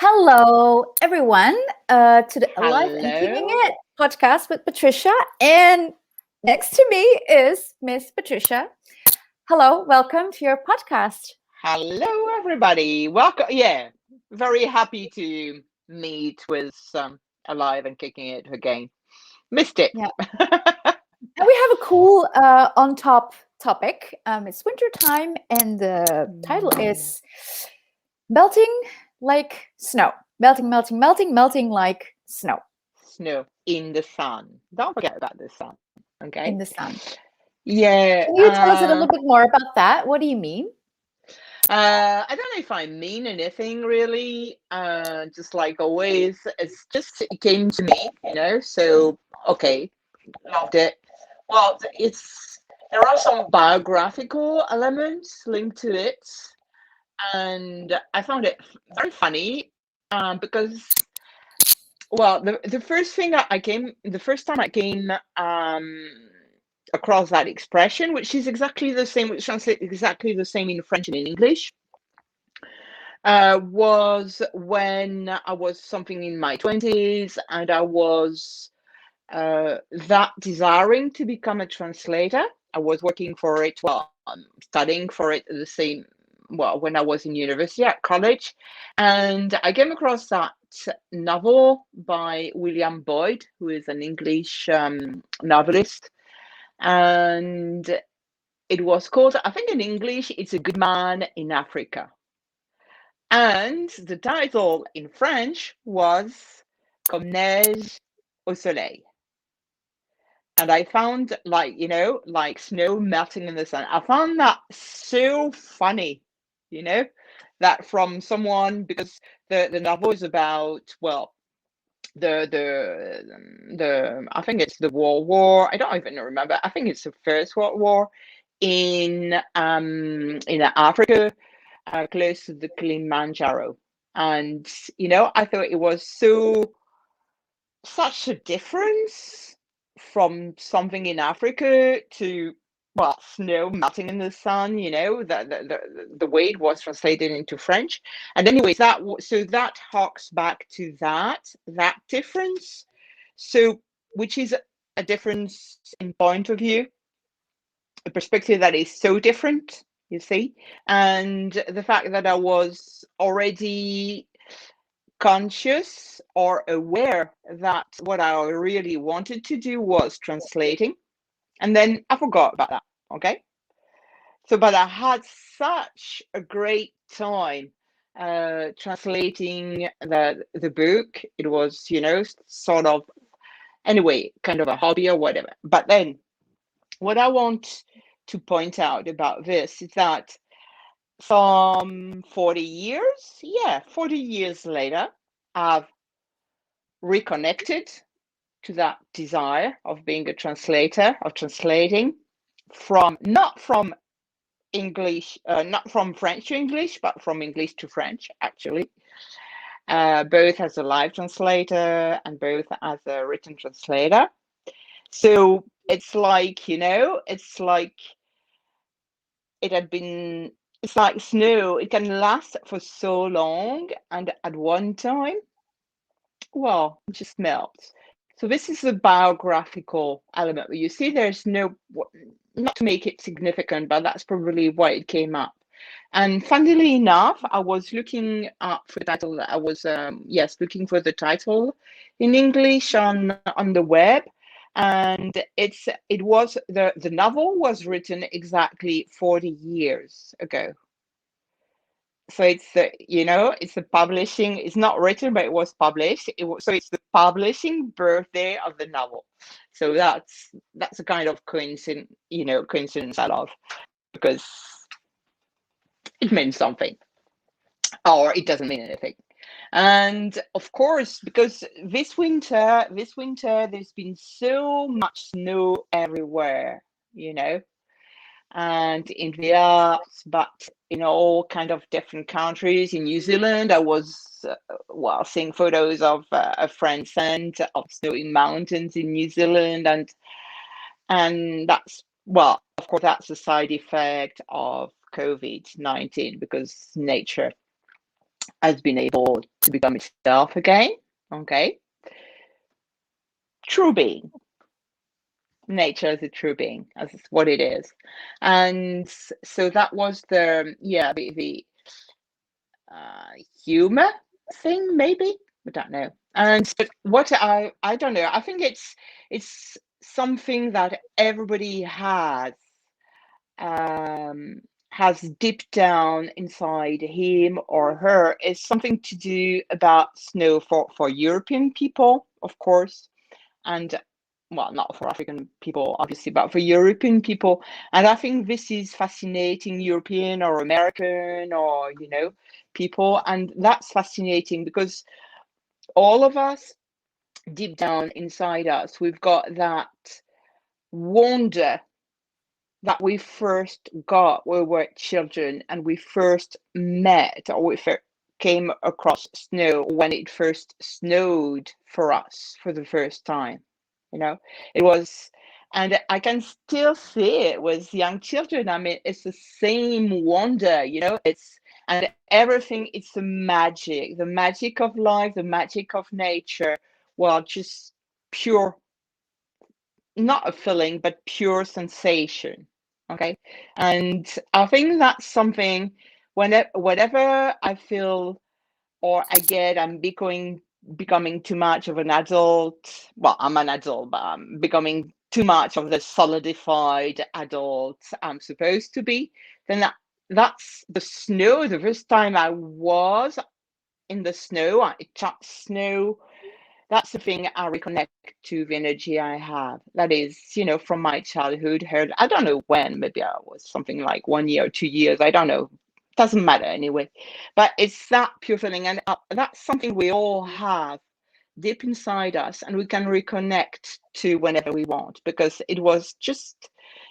Hello, everyone, to the Alive and Kicking Hello. It podcast with Patricia. And next to me is Miss Patricia. Hello, welcome to your podcast. Hello, everybody. Welcome. Yeah, very happy to meet with Alive and Kicking It again. Missed it. Yeah, and we have a cool on top topic. It's winter time, and the title Mm, is Melting Like Snow. Melting like snow Snow in the sun. Don't forget about the sun. Okay. in the sun. Yeah. Can you tell us a little bit more about that? What do you mean? I don't know if I mean anything really. Just like always, it came to me. So okay, loved it. Well, there are some biographical elements linked to it, and I found it very funny because, well, the first time I came across that expression, which is exactly the same, which translates exactly the same in French and in English, was when I was something in my 20s and I was that desiring to become a translator. I was working for it, well, studying for it at the same, well, when I was in university at college. And I came across that novel by William Boyd, who is an English novelist. And it was called, I think in English, it's A Good Man in Africa. And the title in French was Comme neige au soleil. And I found, like snow melting in the sun. I found that so funny, you know, that from someone, because the novel is about, well, the I think it's the World War. I don't even remember. I think it's the First World War in Africa, close to the Kilimanjaro. And I thought it was such a difference from something in Africa to, well, snow melting in the sun, the way it was translated into French. And anyways, that harks back to that difference. So, which is a difference in point of view, a perspective that is so different, you see, and the fact that I was already conscious or aware that what I really wanted to do was translating. And then I forgot about that. Okay. So, but I had such a great time translating the book. It was, sort of, anyway, kind of a hobby or whatever. But then what I want to point out about this is that some 40 years, 40 years later, I've reconnected to that desire of being a translator, of translating not from English, not from French to English, but from English to French, actually, both as a live translator and both as a written translator. So it's like, it had been, it's like snow, it can last for so long, and at one time, well, it just melts. So this is the biographical element. You see, there's not to make it significant, but that's probably why it came up. And funnily enough, I was looking up for the title. I was, yes, looking for the title in English on the web, and the novel was written exactly 40 years ago. So it's the publishing. It's not written, but it was published. So it's the publishing birthday of the novel. So that's a kind of coincidence I love, because it means something, or it doesn't mean anything. And of course, because this winter, there's been so much snow everywhere, you know, and in the Alps, but in all kind of different countries. In New Zealand, I was seeing photos of a friend sent of snowy mountains in New Zealand, and that's, well, of course, that's a side effect of COVID-19, because nature has been able to become itself again. Okay, true being. Nature is a true being, as is what it is, and so that was the humor thing, maybe. I don't know. And but what I don't know. I think it's something that everybody um, has deep down inside him or her, is something to do about snow for European people, of course, and well, not for African people, obviously, but for European people. And I think this is fascinating, European or American or, people. And that's fascinating because all of us, deep down inside us, we've got that wonder that we first got when we were children and we first met or came across snow when it first snowed for us for the first time. It was, and I can still see it with young children. I mean, it's the same wonder, and everything, it's the magic of life, the magic of nature. Well, just pure, not a feeling, but pure sensation. Okay. And I think that's something whenever I feel or I get I'm becoming too much of an adult. Well, I'm an adult, but I'm becoming too much of the solidified adult I'm supposed to be. Then that's the snow. The first time I was in the snow, I touched snow. That's the thing I reconnect to the energy I have. That is, from my childhood. Heard, I don't know when. Maybe I was something like 1 year or 2 years. I don't know. Doesn't matter anyway. But it's that pure feeling, and that's something we all have deep inside us, and we can reconnect to whenever we want because it was just,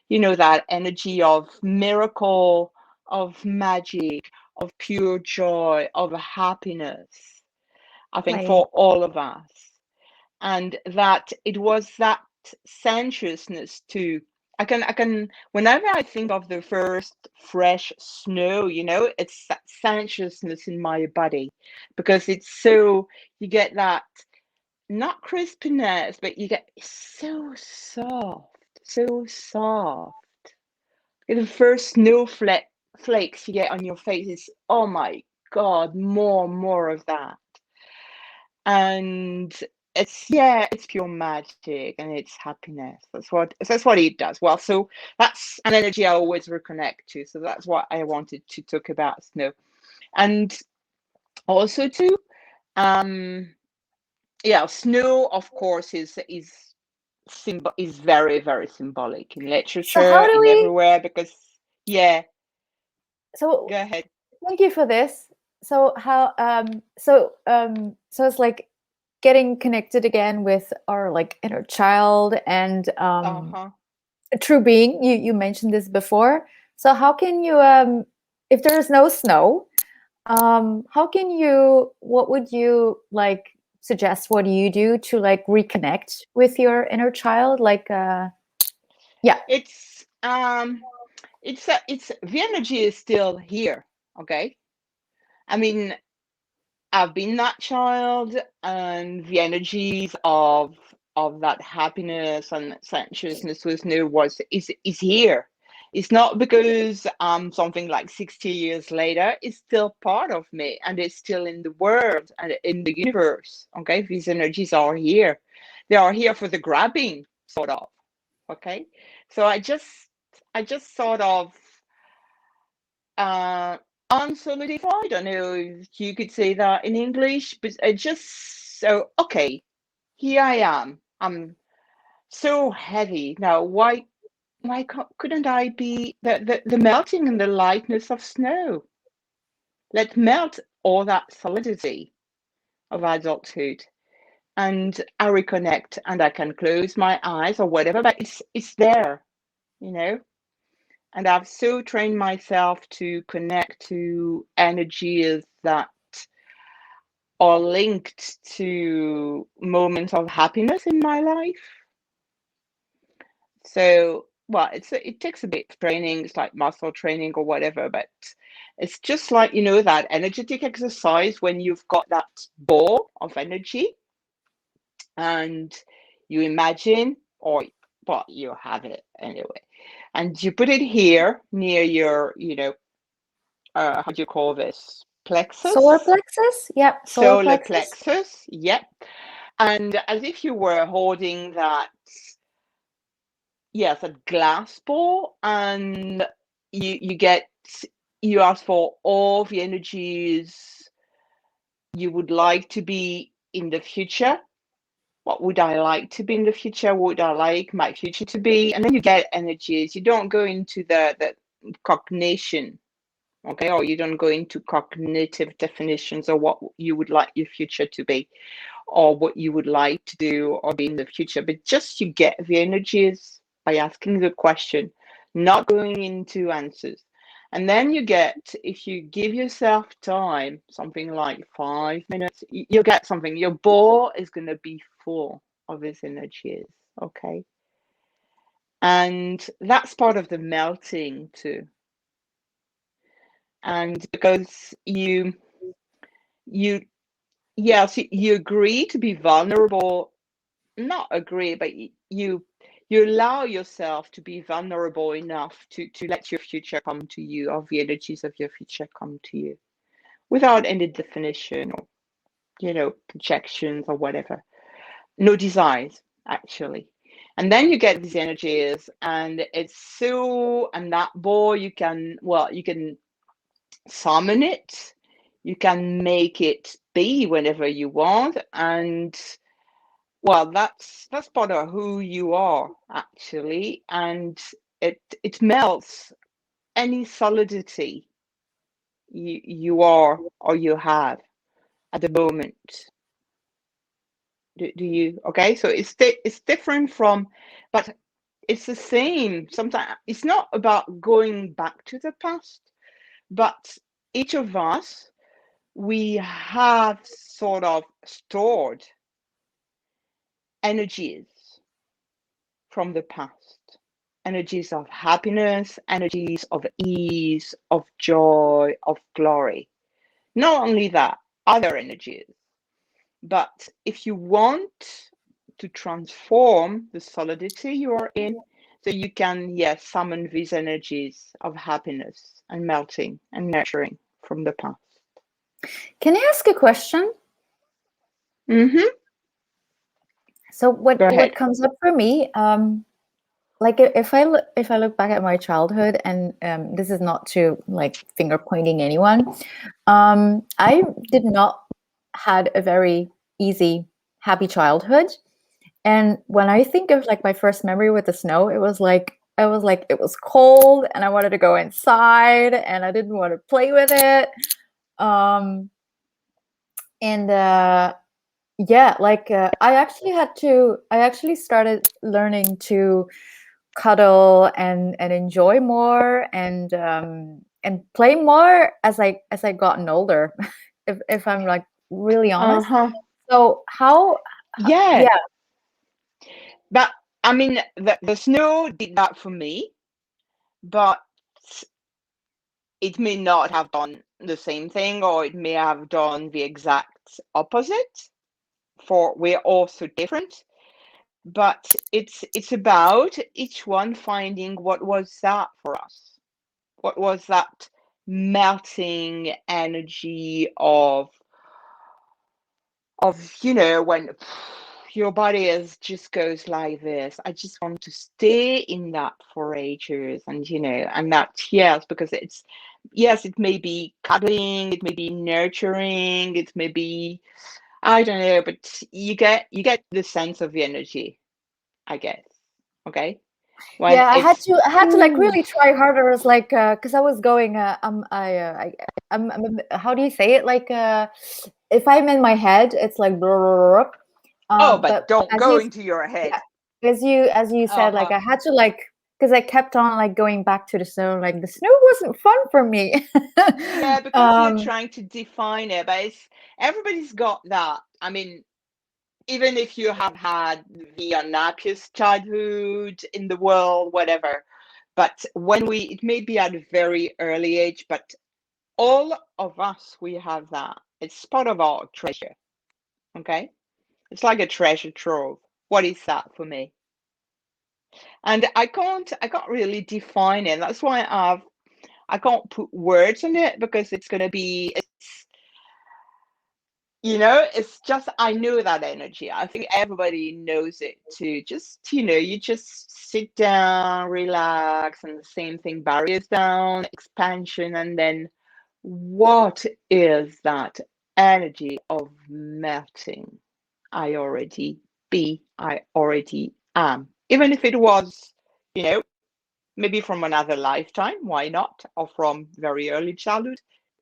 that energy of miracle, of magic, of pure joy, of happiness. I think Right. for all of us, and that it was that sensuousness too. I can whenever I think of the first fresh snow, it's that sensuousness in my body because it's so, you get that, not crispiness, but you get so soft, so soft. The first flakes you get on your face is, oh my God, more of that. And it's pure magic and it's happiness. That's what it does. Well, so that's an energy I always reconnect to. So that's what I wanted to talk about snow. And also too, um yeah, snow of course is very, very symbolic in So literature, how do in we? everywhere, because yeah, So go ahead. thank you for this. So how? So it's like getting connected again with our like inner child and Uh-huh. a true being. You mentioned this before. So how can you if there is no snow, how can you, what would you like suggest, what do you do to like reconnect with your inner child, like yeah. It's the energy is still here. Okay, I mean, I've been that child, and the energies of that happiness and sensuousness with new was is here. It's not because something like 60 years later. It's still part of me, and it's still in the world and in the universe. Okay, these energies are here. They are here for the grabbing, sort of. Okay, so I just sort of uh, unsolidified. I don't know if you could say that in English, but I just so okay. Here I am. I'm so heavy now. Why couldn't I be the melting and the lightness of snow? Let melt all that solidity of adulthood, and I reconnect, and I can close my eyes or whatever, but it's there, you know. And I've so trained myself to connect to energies that are linked to moments of happiness in my life. So, well, it takes a bit of training. It's like muscle training or whatever, but It's just like, that energetic exercise when you've got that ball of energy and you imagine, or well, you have it anyway, and you put it here near your, how do you call this? Solar Plexus? plexus? Yep, solar Solar plexus. plexus, yep. And as if you were holding that, yes, a glass ball, and you get, you ask for all the energies you would like to be in the future. What would I like to be in the future? What would I like my future to be? And then you get energies. You don't go into the cognition, okay, or you don't go into cognitive definitions of what you would like your future to be, or what you would like to do or be in the future, but just you get the energies by asking the question, not going into answers. And then you get, if you give yourself time, something like 5 minutes, you'll get something. Your ball is going to be full of these energies, okay? And that's part of the melting too. And because you yes, you agree to be vulnerable, not agree, but you allow yourself to be vulnerable enough to let your future come to you, or the energies of your future come to you, without any definition or projections or whatever. No desires, actually. And then you get these energies, and it's so, and that ball, you can summon it, you can make it be whenever you want, and well, that's part of who you are, actually, and it melts any solidity you are or you have at the moment. Do you? Okay, so it's different from, but it's the same. Sometimes it's not about going back to the past, but each of us, we have sort of stored energies from the past, energies of happiness, energies of ease, of joy, of glory. Not only that, other energies. But if you want to transform the solidity you are in, so you can, yes, summon these energies of happiness and melting and nurturing from the past. Can I ask a question? Mm-hmm. So Go what ahead. comes up for me, like if I look back at my childhood, and this is not to like finger pointing anyone, I did not had a very easy, happy childhood. And when I think of like my first memory with the snow, it was like it was cold and I wanted to go inside and I didn't want to play with it. Um, and yeah, like I actually started learning to cuddle and enjoy more and play more as I gotten older. If I'm like really honest. Uh-huh. So Yeah. yeah. But I mean, the snow did that for me, but it may not have done the same thing, or it may have done the exact opposite. For we're all so different, but it's about each one finding what was that for us. What was that melting energy of when your body is just goes like this. I just want to stay in that for ages, and that, yes, because it's, yes, it may be cuddling, it may be nurturing, it may be, I don't know, but you get the sense of the energy, I guess. Okay, when Yeah, it's I had to like ooh, really try harder. As like because I was going how do you say it? Like if I'm in my head, it's like blah, blah, blah, oh, but but don't as go you into your head. yeah, as you said, like Uh-huh. I had to like because I kept on like going back to the snow. Like the snow wasn't fun for me. Yeah, because you're um, trying to define it, but everybody's got that. I mean, even if you have had the unhappiest childhood in the world, whatever, but when it may be at a very early age, but all of us, we have that. It's part of our treasure. Okay, it's like a treasure trove. What is that for me? And I can't really define it. That's why I can't put words on it, because it's gonna be, it's just, I know that energy. I think everybody knows it too. Just, you just sit down, relax, and the same thing, barriers down, expansion, and then what is that energy of melting? I already I already am. Even if it was, you know, maybe from another lifetime, why not? Or from very early childhood.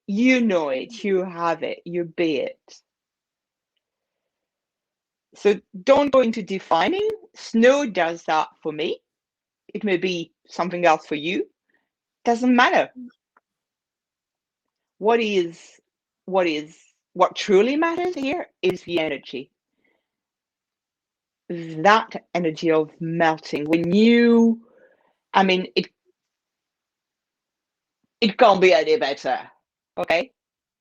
You know it, you have it, you be it. So don't go into defining. Snow does that for me. It may be something else for you. Doesn't matter. What is what is what truly matters here is the energy. That energy of melting. When you, I mean, it can't be any better. Okay?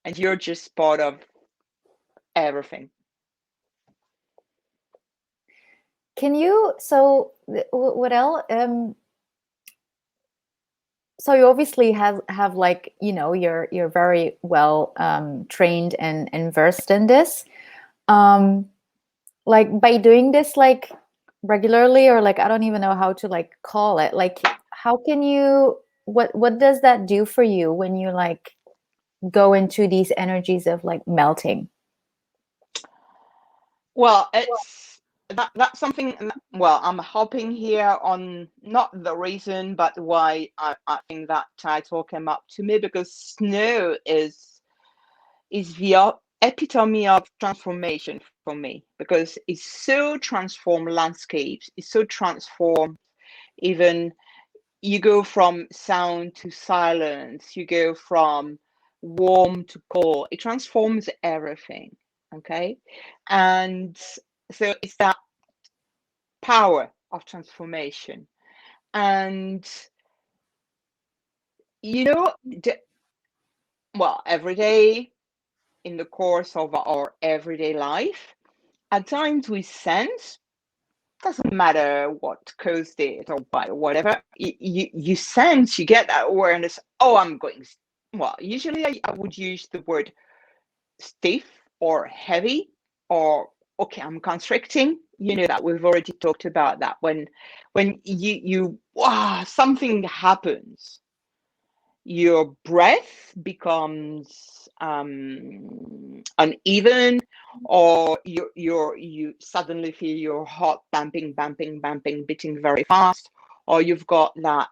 And you're just part of everything. Can you, so what else, so you obviously have like, you're very well trained and versed in this. Like by doing this like regularly, or like I don't even know how to like call it. Like how can you, what does that do for you when you like go into these energies of like melting? Well, that's something. Well, I'm hopping here on not the reason, but why I think that title came up to me, because snow is the epitome of transformation for me, because it's so transformed landscapes, it's so transformed. Even you go from sound to silence, you go from warm to cold, it transforms everything. Okay, and so it's that power of transformation. And you know well, every day in the course of our everyday life, at times we sense, doesn't matter what caused it or whatever, you sense, you get that awareness. Oh, I'm going, well, usually I would use the word stiff or heavy, or okay, I'm constricting. You know that we've already talked about that. When you wow, something happens, your breath becomes uneven, or you suddenly feel your heart bumping, beating very fast, or you've got that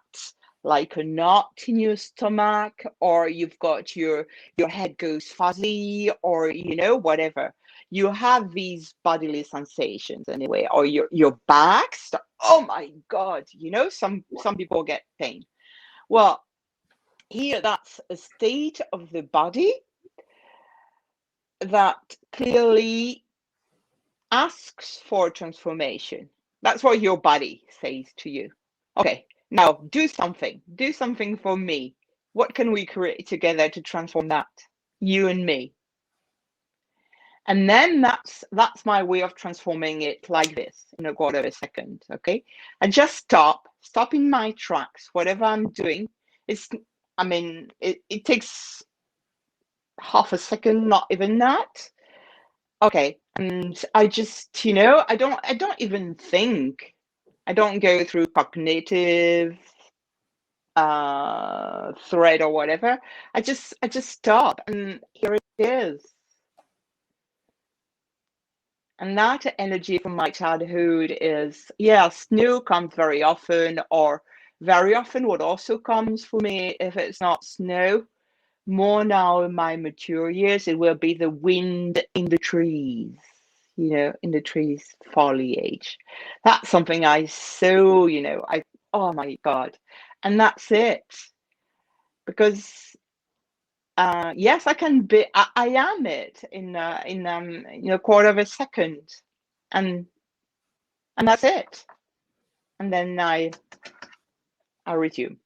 like a knot in your stomach, or you've got your head goes fuzzy, or whatever. You have these bodily sensations anyway, or your back. Oh my God, some people get pain. Well, here, that's a state of the body that clearly asks for transformation. That's what your body says to you. Okay, now do something for me. What can we create together to transform that? You and me. And then that's my way of transforming it, like this, in a quarter of a second. Okay, I just stop in my tracks, whatever I'm doing. It's, I mean, it takes half a second, not even that. Okay, and I just, I don't even think. I don't go through cognitive thread or whatever. I just stop, and here it is. And that energy from my childhood is, yeah, snow comes very often, or very often what also comes for me, if it's not snow, more now in my mature years, it will be the wind in the trees, in the trees foliage. That's something oh my God. And that's it. Because yes, I am it in a quarter of a second. And that's it. And then I resume.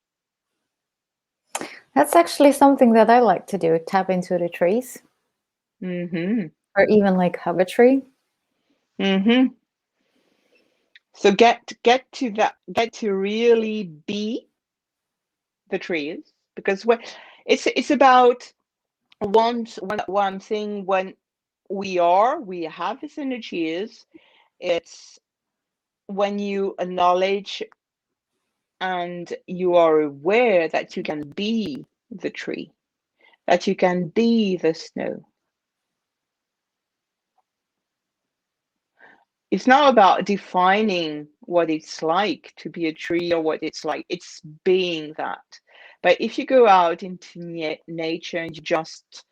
That's actually something that I like to do, tap into the trees, Mm-hmm. or even like hug a tree. Mm-hmm. So get to that, get to really be the trees, because it's about one thing. When we have these energies, it's when you acknowledge and you are aware that you can be the tree, that you can be the snow. It's not about defining what it's like to be a tree or what it's like, it's being that. But if you go out into nature and you just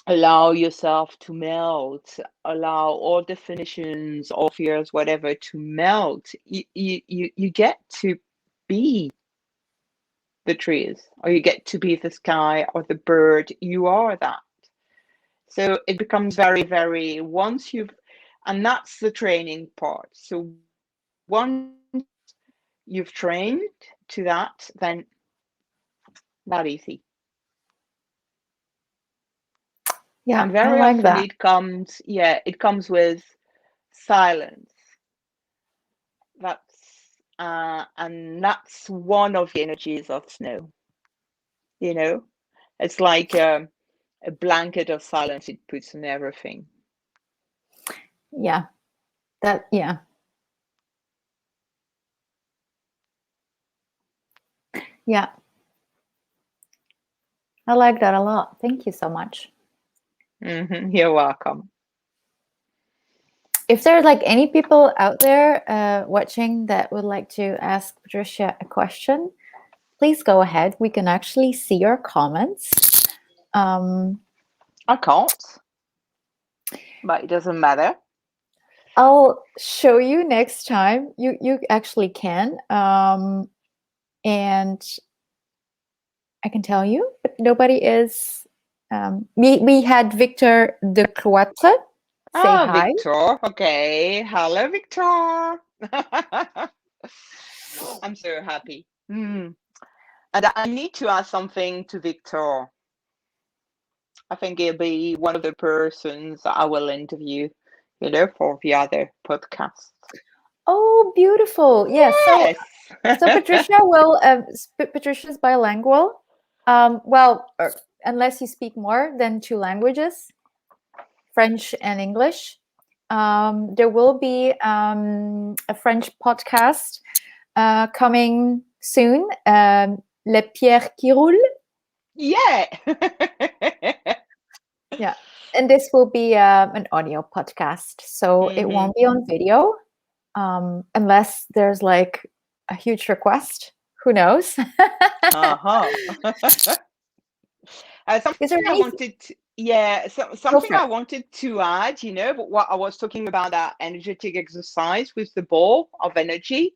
allow yourself to melt, allow all definitions or fears, whatever, to melt, you get to be the trees, or you get to be the sky or the bird. You are that. So it becomes very, very, once you've, and that's the training part. So once you've trained to that, then not easy. Yeah, And I very like often that. it comes, yeah, it comes with silence. And that's one of the energies of snow. You know, it's like a blanket of silence it puts on everything. Yeah, yeah. Yeah, I like that a lot. Thank you so much. You're welcome. If there's like any people out there watching that would like to ask Patricia a question, please go ahead. We can actually see your comments. Um, I can't, but it doesn't matter. I'll show you next time. You actually can, and I can tell you, but nobody is. We had Victor de Cloître say Ah, hi. Victor. Okay. Hello, Victor. I'm so happy. And I need to ask something to Victor. I think he'll be one of the persons I will interview, for the other podcast. Oh, beautiful! Yes. Yes. So Patricia will. Patricia's bilingual. Well, unless you speak more than two languages, French and English. There will be a French podcast coming soon. Les pierres qui roulent. Yeah. Yeah, and this will be an audio podcast, so it hmm won't be on video unless there's like a huge request. Who knows? Uh-huh. Is there Something I anything? wanted to, yeah, Go something for it. I wanted to add, but what I was talking about, that energetic exercise with the ball of energy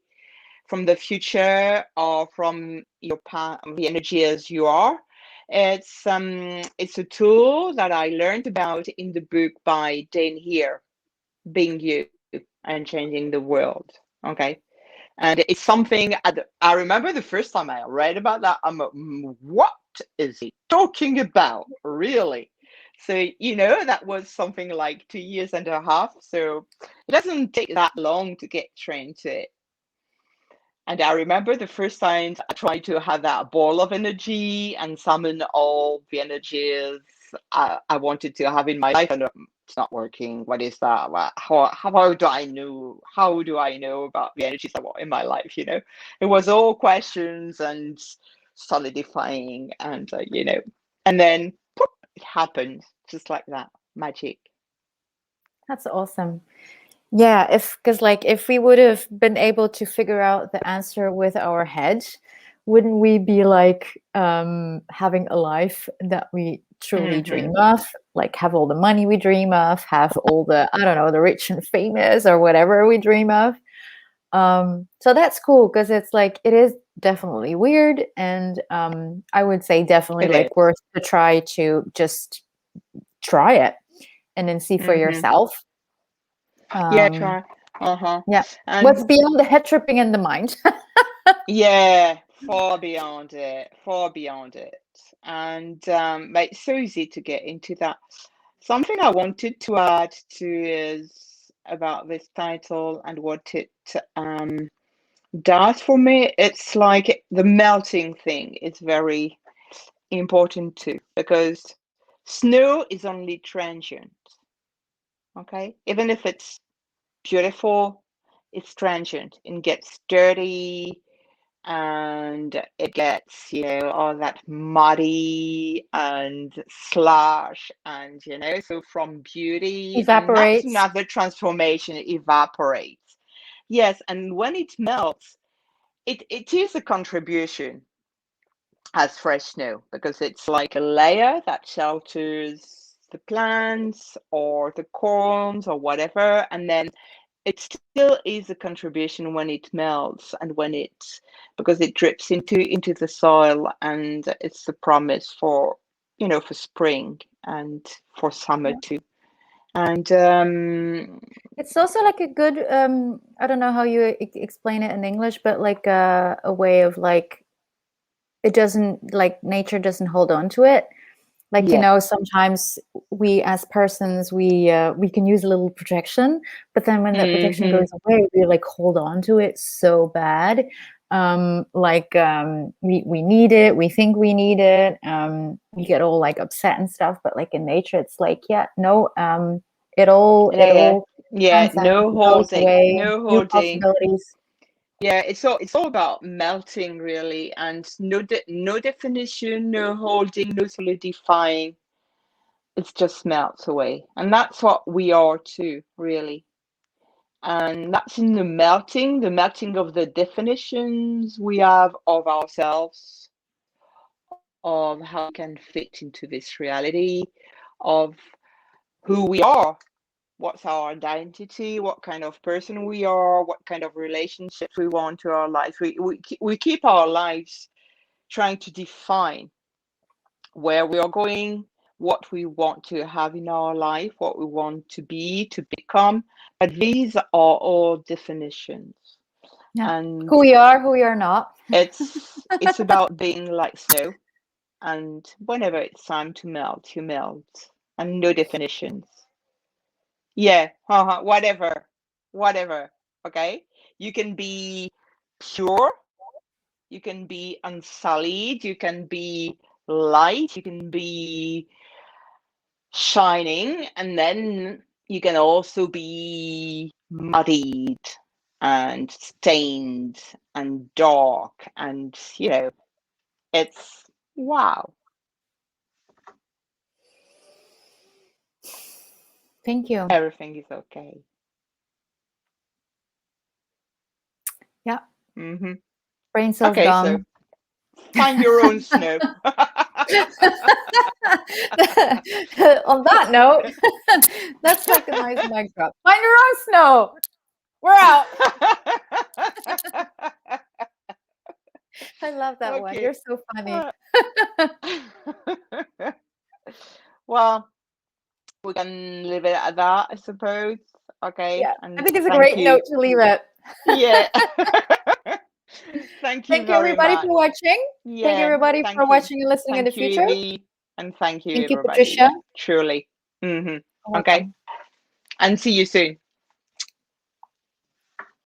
from the future or from your past, the energy as you are. It's a tool that I learned about in the book by Dane Here, Being You and Changing the World. Okay. And it's something I remember the first time I read about that. I'm like, what is he talking about? Really? So, that was something like 2 years and a half. So it doesn't take that long to get trained to it. And I remember the first times I tried to have that ball of energy and summon all the energies I wanted to have in my life, and it's not working. What is that? How do I know? How do I know about the energies I want in my life? It was all questions and solidifying, and then poof, it happened just like that, magic. That's awesome. Yeah, because like if we would have been able to figure out the answer with our head, wouldn't we be like having a life that we truly hmm dream of? Like have all the money we dream of, have all the, I don't know, the rich and famous or whatever we dream of. So that's cool because it's like it is definitely weird, and I would say definitely It is. like worth to try to just try it and then see for hmm yourself. Yeah, Um, try. Uh huh. yeah. And What's beyond the head tripping in the mind? yeah, far beyond it, far beyond it. And but it's so easy to get into that. Something I wanted to add to is about this title and what it does for me. It's like the melting thing is very important too, because snow is only transient. Okay, even if it's beautiful, it's transient. It gets dirty, and it gets, all that muddy and slush, and so from beauty, and that's Evaporates. another transformation, it evaporates. Yes, and when it melts, it is a contribution as fresh snow, because it's like a layer that shelters the plants or the corns or whatever, and then it still is a contribution when it melts, and because it drips into the soil, and it's the promise for for spring and for summer Yeah. too. And It's also like a good, I don't know how you explain it in English, but like a way of like, it doesn't, like nature doesn't hold on to it. Like, yeah. sometimes we as persons, we can use a little protection, but then when that protection Hmm. goes away, we like hold on to it so bad. We need it, we think we need it, we get all like upset and stuff, but like in nature, it's like, yeah, no, it Yeah, all yeah, transcends, no it goes holding, away, no new holding. possibilities. Yeah, it's all about melting really, and no definition, no holding, no solidifying. It just melts away. And that's what we are too, really. And that's in the melting of the definitions we have of ourselves, of how we can fit into this reality, of who we are, what's our identity, what kind of person we are, what kind of relationships we want to our lives. We keep our lives trying to define where we are going, what we want to have in our life, what we want to be, to become. But these are all definitions. Yeah, And who we are not. it's about being like snow. And whenever it's time to melt, you melt. And no definitions. Yeah, whatever. Okay? You can be pure, you can be unsullied, you can be light, you can be shining, and then you can also be muddied and stained and dark, and it's wow, Thank you. everything is okay. Yeah, Hmm. brain cells Okay, so gone. find your own snow. On that note, that's like a nice mic drop. Find your own snow. We're out. I love that one. Okay. You're so funny. Uh, well, we can leave it at that, I suppose. Okay, Yeah, I and think it's a thank great you. note to leave it. Yeah. Thank you Thank you, very everybody, much. for watching. Thank you, Yeah, everybody, for thank you. watching and listening in the Thank you, future. Evie, and thank you, Thank you, everybody. Patricia. Yeah, truly. You're Okay, welcome. and see you soon.